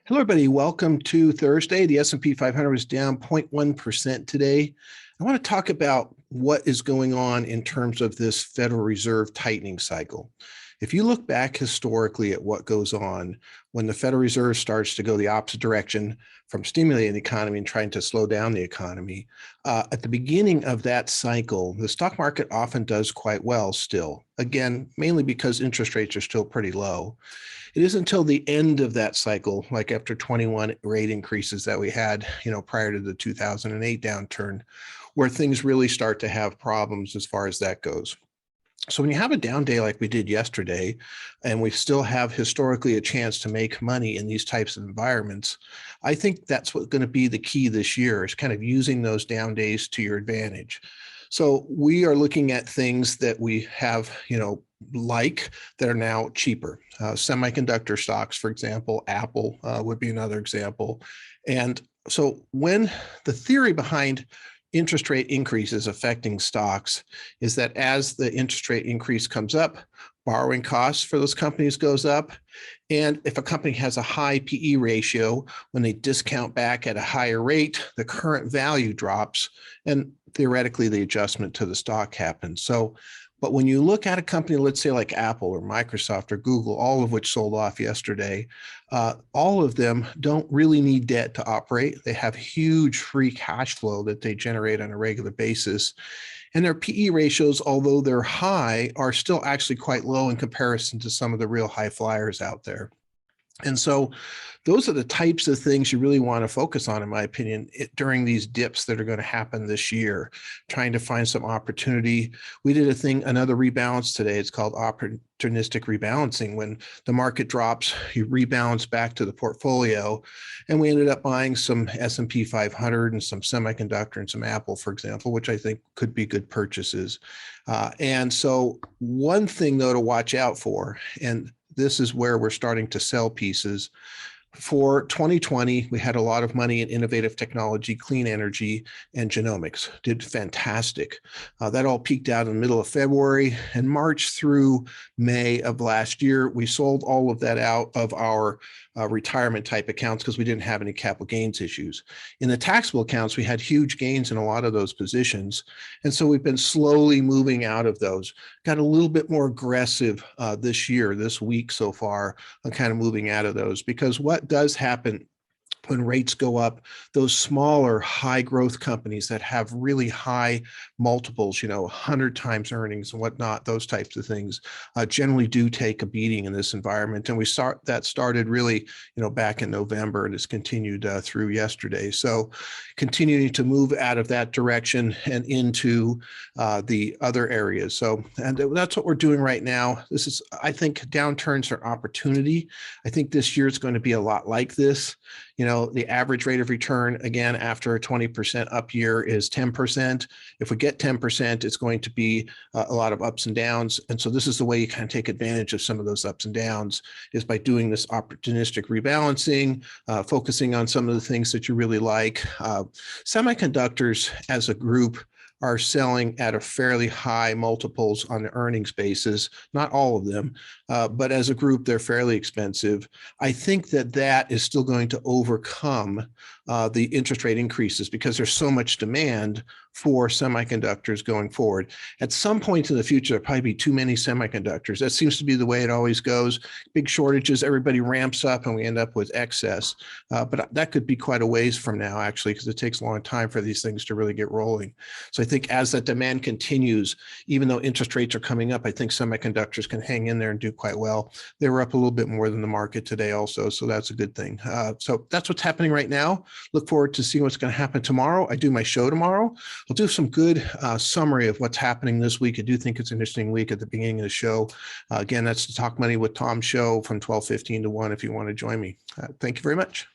Hello, everybody. Welcome to Thursday. The S&P 500 was down 0.1% today. I want to talk about what is going on in terms of this Federal Reserve tightening cycle. If you look back historically at what goes on when the Federal Reserve starts to go the opposite direction from stimulating the economy and trying to slow down the economy, at the beginning of that cycle, the stock market often does quite well still. Again, mainly because interest rates are still pretty low. It isn't until the end of that cycle, like after 21 rate increases that we had, prior to the 2008 downturn, where things really start to have problems as far as that goes. So when you have a down day like we did yesterday, and we still have historically a chance to make money in these types of environments, I think that's what's going to be the key this year, is kind of using those down days to your advantage. So we are looking at things that we have, that are now cheaper. Semiconductor stocks, for example, Apple would be another example. And so when the theory behind interest rate increases affecting stocks is that as the interest rate increase comes up, borrowing costs for those companies goes up. And if a company has a high PE ratio, when they discount back at a higher rate, the current value drops, and theoretically the adjustment to the stock happens. But when you look at a company, let's say like Apple or Microsoft or Google, all of which sold off yesterday, all of them don't really need debt to operate. They have huge free cash flow that they generate on a regular basis. And their PE ratios, although they're high, are still actually quite low in comparison to some of the real high flyers out there. And so those are the types of things you really want to focus on, in my opinion, during these dips that are going to happen this year, trying to find some opportunity. We did another rebalance today. It's called Opportunistic Rebalancing. When the market drops, you rebalance back to the portfolio. And we ended up buying some S&P 500 and some semiconductor and some Apple, for example, which I think could be good purchases. And so one thing, though, to watch out for, and this is where we're starting to sell pieces. For 2020, we had a lot of money in innovative technology, clean energy, and genomics. Did fantastic. That all peaked out in the middle of February, and March through May of last year, we sold all of that out of our retirement type accounts because we didn't have any capital gains issues. In the taxable accounts, we had huge gains in a lot of those positions. And so we've been slowly moving out of those. Got a little bit more aggressive this week so far, on kind of moving out of those, because what does happen when rates go up, those smaller high growth companies that have really high multiples, 100 times earnings and whatnot, those types of things generally do take a beating in this environment. And we started really, back in November, and it's continued through yesterday. So continuing to move out of that direction and into the other areas. And that's what we're doing right now. I think downturns are opportunity. I think this year is going to be a lot like this. The average rate of return, again, after a 20% up year is 10%. If we get 10%, it's going to be a lot of ups and downs. And so this is the way you kind of take advantage of some of those ups and downs, is by doing this opportunistic rebalancing, focusing on some of the things that you really like. Semiconductors as a group are selling at a fairly high multiples on the earnings basis. Not all of them, but as a group, they're fairly expensive. I think that is still going to overcome the interest rate increases because there's so much demand for semiconductors going forward. At some point in the future, there'll probably be too many semiconductors. That seems to be the way it always goes. Big shortages, everybody ramps up, and we end up with excess. But that could be quite a ways from now, actually, because it takes a long time for these things to really get rolling. So I think as that demand continues, even though interest rates are coming up, I think semiconductors can hang in there and do quite well. They were up a little bit more than the market today also, so that's a good thing. So that's what's happening right now. Look forward to seeing what's going to happen tomorrow. I do my show tomorrow. I'll do some good summary of what's happening this week. I do think it's an interesting week at the beginning of the show. Again, that's the Talk Money with Tom show from 12:15 to 1 if you want to join me. Thank you very much.